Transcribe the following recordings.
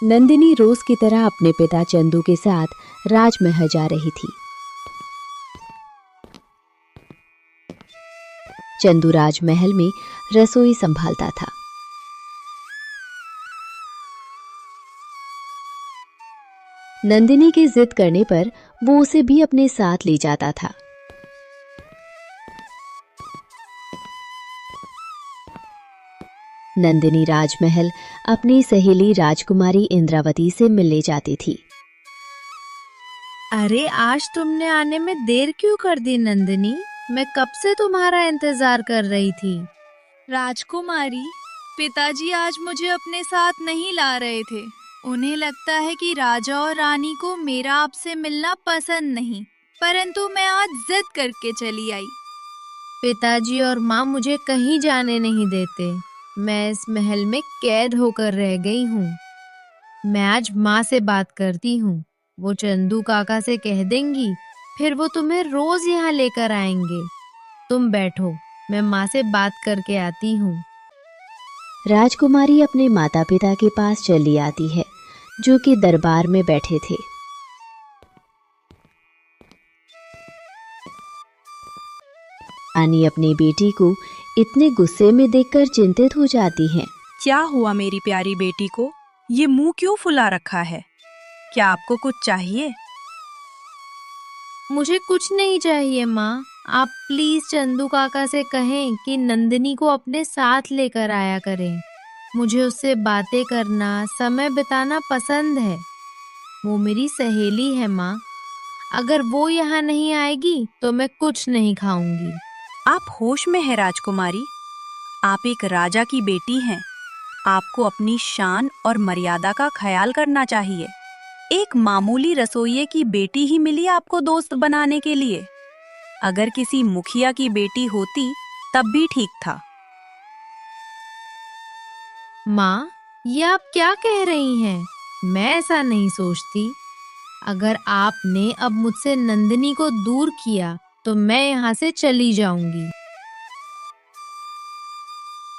नंदिनी रोज की तरह अपने पिता चंदू के साथ राजमहल जा रही थी। चंदू राजमहल में रसोई संभालता था। नंदिनी की जिद करने पर वो उसे भी अपने साथ ले जाता था। नंदिनी राजमहल अपनी सहेली राजकुमारी इंद्रावती से मिलने जाती थी। अरे आज तुमने आने में देर क्यों कर दी नंदिनी? मैं कब से तुम्हारा इंतजार कर रही थी। राजकुमारी, पिताजी आज मुझे अपने साथ नहीं ला रहे थे। उन्हें लगता है कि राजा और रानी को मेरा आपसे मिलना पसंद नहीं, परंतु मैं आज जिद करके चली आई। पिताजी और माँ मुझे कहीं जाने नहीं देते। मैं इस महल में कैद होकर रह गई हूँ। मैं आज माँ से बात करती हूँ। वो चंदू काका से कह देंगी, फिर वो तुम्हें रोज यहाँ लेकर आएंगे। तुम बैठो, मैं माँ से बात करके आती हूँ। राजकुमारी अपने माता पिता के पास चली आती है, जो कि दरबार में बैठे थे। रानी अपनी बेटी को इतने गुस्से में देखकर चिंतित हो जाती हैं। क्या हुआ मेरी प्यारी बेटी को? ये मुंह क्यों फुला रखा है? क्या आपको कुछ चाहिए? मुझे कुछ नहीं चाहिए माँ। आप प्लीज चंदू काका से कहें कि नंदिनी को अपने साथ लेकर आया करें। मुझे उससे बातें करना, समय बिताना पसंद है। वो मेरी सहेली है माँ। अगर वो यहाँ नहीं आएगी तो मैं कुछ नहीं खाऊंगी। आप होश में हैं राजकुमारी? आप एक राजा की बेटी हैं। आपको अपनी शान और मर्यादा का ख्याल करना चाहिए। एक मामूली रसोइये की बेटी ही मिली आपको दोस्त बनाने के लिए। अगर किसी मुखिया की बेटी होती तब भी ठीक था। माँ, ये आप क्या कह रही हैं? मैं ऐसा नहीं सोचती। अगर आपने अब मुझसे नंदिनी को दूर किया तो मैं यहाँ से चली जाऊंगी।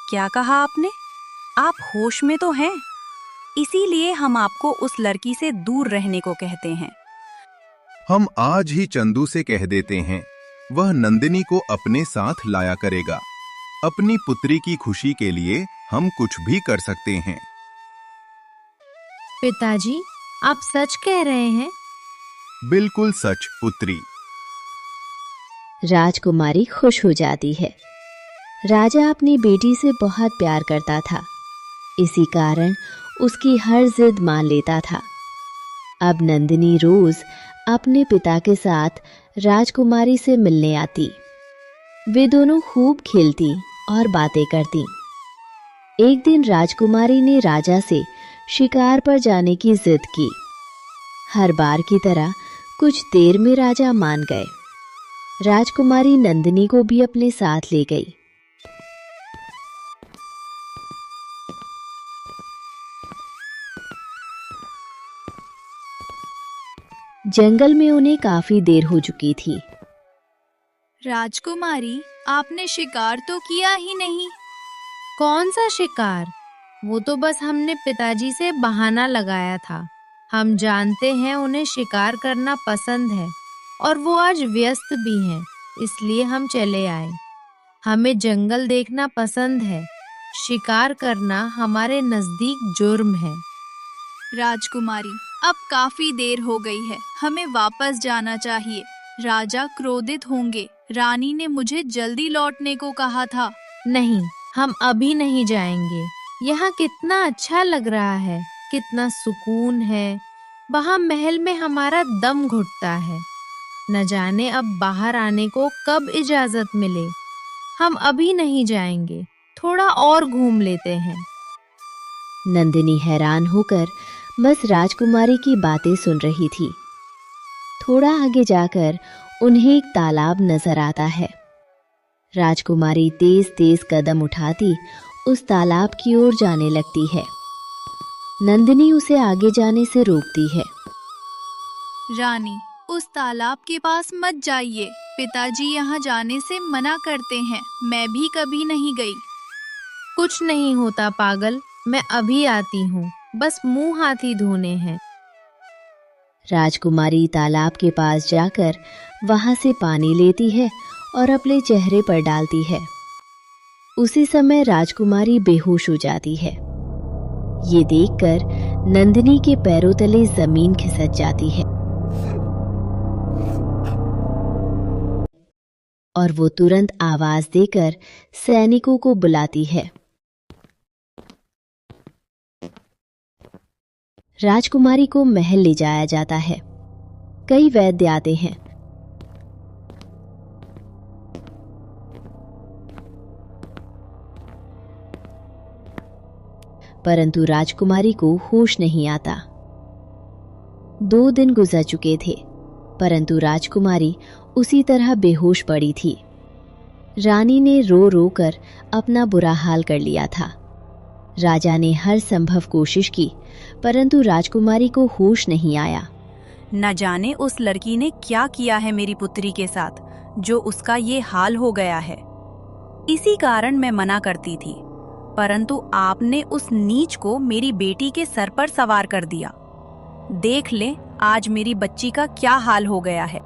क्या कहा आपने? आप होश में तो हैं? इसीलिए हम आपको उस लड़की से दूर रहने को कहते हैं। हम आज ही चंदू से कह देते हैं, वह नंदिनी को अपने साथ लाया करेगा। अपनी पुत्री की खुशी के लिए हम कुछ भी कर सकते हैं। पिताजी, आप सच कह रहे हैं? बिल्कुल सच पुत्री। राजकुमारी खुश हो जाती है। राजा अपनी बेटी से बहुत प्यार करता था, इसी कारण उसकी हर जिद मान लेता था। अब नंदिनी रोज अपने पिता के साथ राजकुमारी से मिलने आती। वे दोनों खूब खेलती और बातें करती। एक दिन राजकुमारी ने राजा से शिकार पर जाने की जिद की। हर बार की तरह कुछ देर में राजा मान गए। राजकुमारी नंदिनी को भी अपने साथ ले गई। जंगल में उन्हें काफी देर हो चुकी थी। राजकुमारी, आपने शिकार तो किया ही नहीं। कौन सा शिकार? वो तो बस हमने पिताजी से बहाना लगाया था। हम जानते हैं उन्हें शिकार करना पसंद है और वो आज व्यस्त भी हैं, इसलिए हम चले आए। हमें जंगल देखना पसंद है। शिकार करना हमारे नजदीक जुर्म है। राजकुमारी, अब काफी देर हो गई है, हमें वापस जाना चाहिए। राजा क्रोधित होंगे। रानी ने मुझे जल्दी लौटने को कहा था। नहीं, हम अभी नहीं जाएंगे। यहाँ कितना अच्छा लग रहा है, कितना सुकून है। वहाँ महल में हमारा दम घुटता है। न जाने अब बाहर आने को कब इजाजत मिले। हम अभी नहीं जाएंगे, थोड़ा और घूम लेते हैं। नंदिनी हैरान होकर बस राजकुमारी की बातें सुन रही थी। थोड़ा आगे जाकर उन्हें एक तालाब नजर आता है। राजकुमारी तेज तेज कदम उठाती उस तालाब की ओर जाने लगती है। नंदिनी उसे आगे जाने से रोकती है। रानी, उस तालाब के पास मत जाइए। पिताजी यहाँ जाने से मना करते हैं। मैं भी कभी नहीं गई। कुछ नहीं होता पागल, मैं अभी आती हूँ। बस मुंह हाथ ही धोने हैं। राजकुमारी तालाब के पास जाकर वहां से पानी लेती है और अपने चेहरे पर डालती है। उसी समय राजकुमारी बेहोश हो जाती है। ये देखकर नंदिनी के पैरों तले जमीन खिसक जाती है और वो तुरंत आवाज देकर सैनिकों को बुलाती है। राजकुमारी को महल ले जाया जाता है। कई वैद्य आते हैं। परंतु राजकुमारी को होश नहीं आता। 2 दिन गुजर चुके थे, परंतु राजकुमारी उसी तरह बेहोश पड़ी थी। रानी ने रो रो कर अपना बुरा हाल कर लिया था। राजा ने हर संभव कोशिश की, परंतु राजकुमारी को होश नहीं आया। न जाने उस लड़की ने क्या किया है मेरी पुत्री के साथ, जो उसका ये हाल हो गया है। इसी कारण मैं मना करती थी, परंतु आपने उस नीच को मेरी बेटी के सर पर सवार कर दिया। देख ले आज मेरी बच्ची का क्या हाल हो गया है।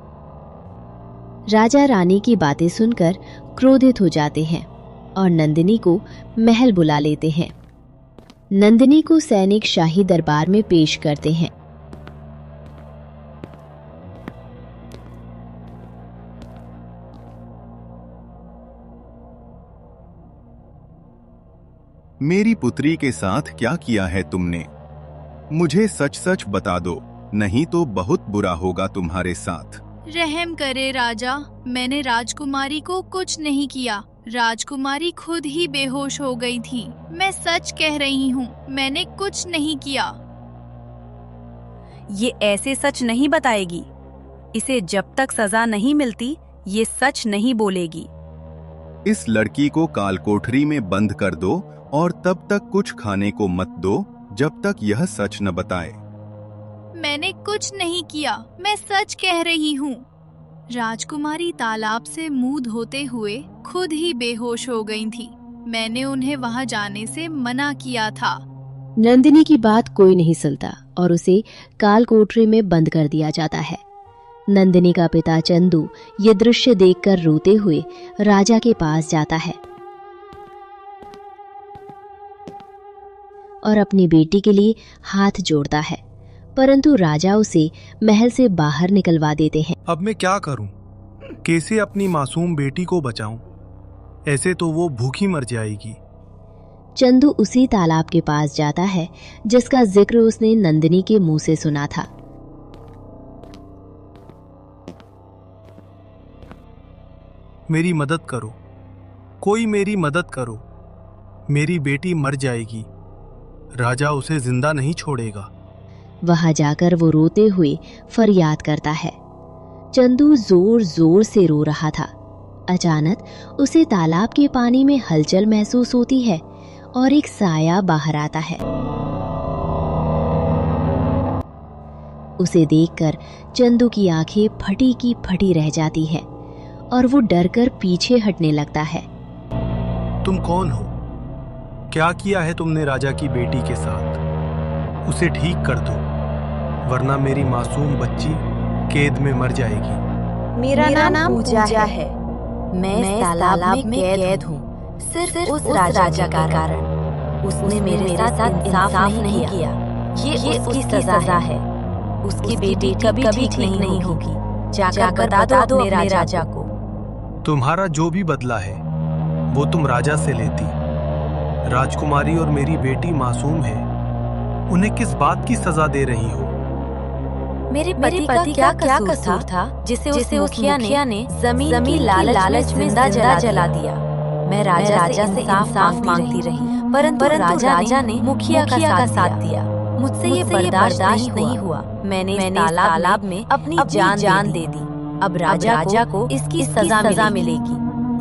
राजा रानी की बातें सुनकर क्रोधित हो जाते हैं और नंदिनी को महल बुला लेते हैं। नंदिनी को सैनिक शाही दरबार में पेश करते हैं। मेरी पुत्री के साथ क्या किया है तुमने? मुझे सच सच बता दो, नहीं तो बहुत बुरा होगा तुम्हारे साथ। रहम करे राजा, मैंने राजकुमारी को कुछ नहीं किया। राजकुमारी खुद ही बेहोश हो गई थी। मैं सच कह रही हूँ, मैंने कुछ नहीं किया। ये ऐसे सच नहीं बताएगी। इसे जब तक सजा नहीं मिलती ये सच नहीं बोलेगी। इस लड़की को काल कोठरी में बंद कर दो और तब तक कुछ खाने को मत दो जब तक यह सच न बताए। मैंने कुछ नहीं किया, मैं सच कह रही हूँ। राजकुमारी तालाब से मुंह धोते हुए खुद ही बेहोश हो गई थी। मैंने उन्हें वहां जाने से मना किया था। नंदिनी की बात कोई नहीं सुनता और उसे काल कोठरी में बंद कर दिया जाता है। नंदिनी का पिता चंदू ये दृश्य देखकर रोते हुए राजा के पास जाता है और अपनी बेटी के लिए हाथ जोड़ता है, परंतु राजा उसे महल से बाहर निकलवा देते हैं। अब मैं क्या करूं? कैसे अपनी मासूम बेटी को बचाऊं? ऐसे तो वो भूखी मर जाएगी। चंदू उसी तालाब के पास जाता है जिसका जिक्र उसने नंदिनी के मुंह से सुना था। मेरी मदद करो, कोई मेरी मदद करो। मेरी बेटी मर जाएगी, राजा उसे जिंदा नहीं छोड़ेगा। वहां जाकर वो रोते हुए फरियाद करता है। चंदू जोर जोर से रो रहा था। अचानक उसे तालाब के पानी में हलचल महसूस होती है और एक साया बाहर आता है। उसे देखकर चंदू की आंखें फटी की फटी रह जाती है और वो डरकर पीछे हटने लगता है। तुम कौन हो? क्या किया है तुमने राजा की बेटी के साथ? उसे ठीक कर दो, वरना मेरी मासूम बच्ची कैद में मर जाएगी। मेरा नाम पूजा है। मैं इस तालाब में कैद हूँ, सिर्फ उस राजा का कारण। उसने मेरे साथ इंसाफ नहीं किया। ये उसकी सजा है। उसकी बेटी कभी ठीक नहीं होगी। जाकर बता दो अपने राजा को। तुम्हारा जो भी बदला है वो तुम राजा से लेती। राजकुमारी और मेरी बेटी मासूम है, उन्हें किस बात की सजा दे रही हो? मेरे पति का क्या कसूर था जिसे उस मुखिया ने जमीन की लालच में जिंदा जला दिया। मैं राजा से इंसाफ मांगती रही, परंतु राजा ने मुखिया का साथ दिया। मुझसे ये बर्दाश्त नहीं हुआ। मैंने इस तालाब में अपनी जान दे दी। अब राजा को इसकी सजा मिलेगी।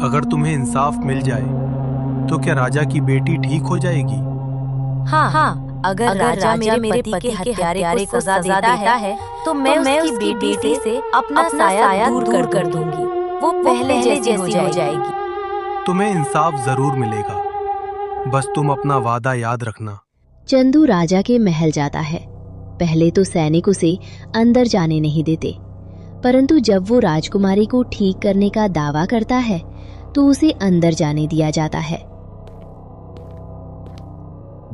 अगर तुम्हें इंसाफ मिल जाए तो क्या राजा की बेटी ठीक हो जाएगी? हाँ, अगर राजा मेरे पति के हत्यारे को सजा देता है तो मैं उसकी बेटी से अपना साया दूर कर दूंगी। वो पहले जैसी हो जाएगी। तुम्हें इंसाफ जरूर मिलेगा, बस तुम अपना वादा याद रखना। चंदू राजा के महल जाता है। पहले तो सैनिक उसे अंदर जाने नहीं देते, परंतु जब वो राजकुमारी को ठीक करने का दावा करता है तो उसे अंदर जाने दिया जाता है।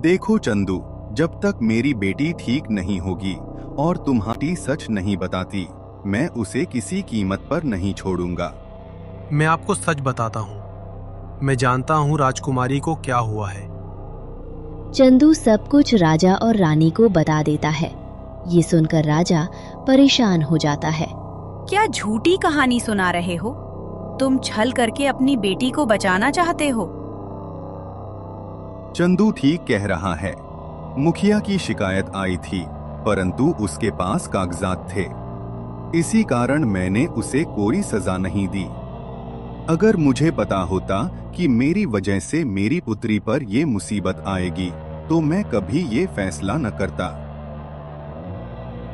देखो चंदू, जब तक मेरी बेटी ठीक नहीं होगी और तुम्हारी सच नहीं बताती, मैं उसे किसी कीमत पर नहीं छोड़ूंगा। मैं आपको सच बताता हूँ, मैं जानता हूँ राजकुमारी को क्या हुआ है। चंदू सब कुछ राजा और रानी को बता देता है। ये सुनकर राजा परेशान हो जाता है। क्या झूठी कहानी सुना रहे हो? तुम छल करके अपनी बेटी को बचाना चाहते हो। चंदू ठीक कह रहा है। मुखिया की शिकायत आई थी, परंतु उसके पास कागजात थे। इसी कारण मैंने उसे कोई सजा नहीं दी। अगर मुझे पता होता कि मेरी वजह से मेरी पुत्री पर ये मुसीबत आएगी, तो मैं कभी ये फैसला न करता।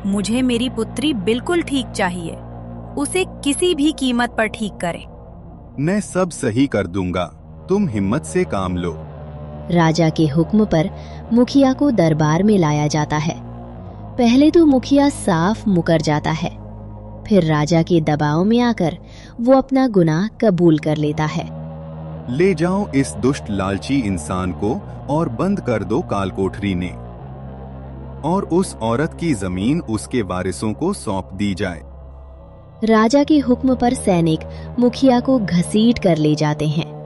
मुझे मेरी पुत्री बिल्कुल ठीक चाहिए। उसे किसी भी कीमत पर ठीक करें। मैं सब सही कर दूंगा, तुम हिम्मत से काम लो। राजा के हुक्म पर मुखिया को दरबार में लाया जाता है। पहले तो मुखिया साफ मुकर जाता है, फिर राजा के दबाव में आकर वो अपना गुनाह कबूल कर लेता है। ले जाओ इस दुष्ट लालची इंसान को और बंद कर दो काल कोठरी ने, और उस औरत की जमीन उसके वारिसों को सौंप दी जाए। राजा के हुक्म पर सैनिक मुखिया को घसीट कर ले जाते हैं।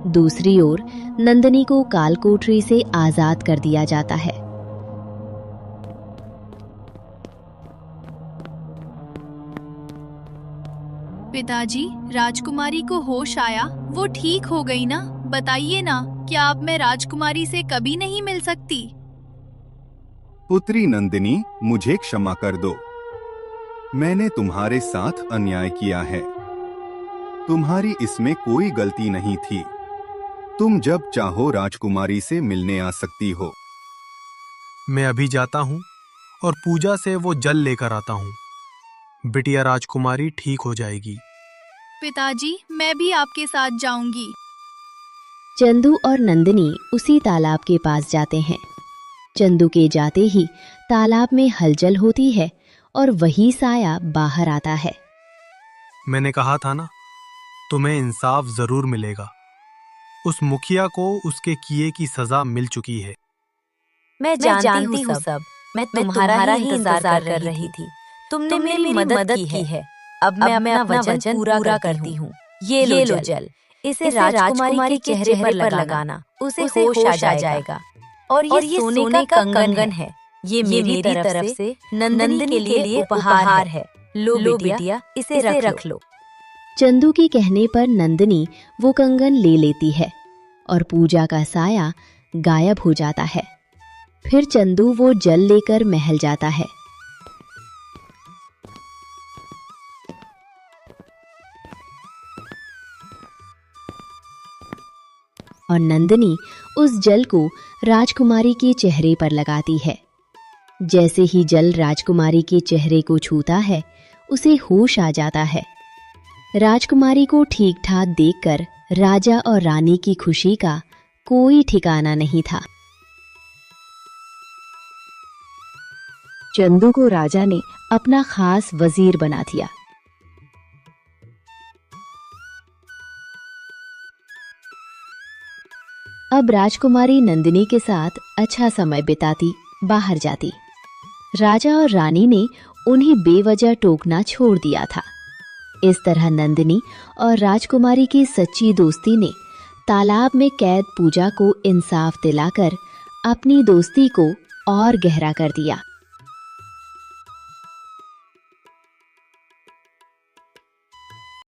दूसरी ओर नंदिनी को कालकोठरी से आजाद कर दिया जाता है। पिताजी, राजकुमारी को होश आया? वो ठीक हो गई ना? बताइए ना, क्या अब मैं राजकुमारी से कभी नहीं मिल सकती? पुत्री नंदिनी, मुझे क्षमा कर दो। मैंने तुम्हारे साथ अन्याय किया है। तुम्हारी इसमें कोई गलती नहीं थी। तुम जब चाहो राजकुमारी से मिलने आ सकती हो। मैं अभी जाता हूँ और पूजा से वो जल लेकर आता हूँ। बिटिया राजकुमारी ठीक हो जाएगी। पिताजी, मैं भी आपके साथ जाऊंगी। चंदू और नंदिनी उसी तालाब के पास जाते हैं। चंदू के जाते ही तालाब में हलचल होती है और वही साया बाहर आता है। मैंने कहा था ना, तुम्हें इंसाफ जरूर मिलेगा। उस मुखिया को उसके किए की सजा मिल चुकी है। मैं जानती हूँ सब। मैं तुम्हारा ही इंतजार कर रही थी। तुमने मेरी मदद की है। अब मैं अपना वचन पूरा करती हूँ। ये लो जल। इसे राजकुमारी के चेहरे पर लगाना। उसे होश आ जाएगा। और ये सोने का कंगन है। ये मेरी तरफ से नंदिनी के लिए उपहार है। लो बिटिया, इसे रख लो। चंदू के कहने पर नंदिनी वो कंगन ले लेती है और पूजा का साया गायब हो जाता है। फिर चंदू वो जल लेकर महल जाता है। और नंदिनी उस जल को राजकुमारी के चेहरे पर लगाती है। जैसे ही जल राजकुमारी के चेहरे को छूता है, उसे होश आ जाता है। राजकुमारी को ठीक ठाक देखकर राजा और रानी की खुशी का कोई ठिकाना नहीं था। चंदू को राजा ने अपना खास वजीर बना दिया। अब राजकुमारी नंदिनी के साथ अच्छा समय बिताती, बाहर जाती। राजा और रानी ने उन्हें बेवजह टोकना छोड़ दिया था। इस तरह नंदिनी और राजकुमारी की सच्ची दोस्ती ने तालाब में कैद पूजा को इंसाफ दिलाकर अपनी दोस्ती को और गहरा कर दिया।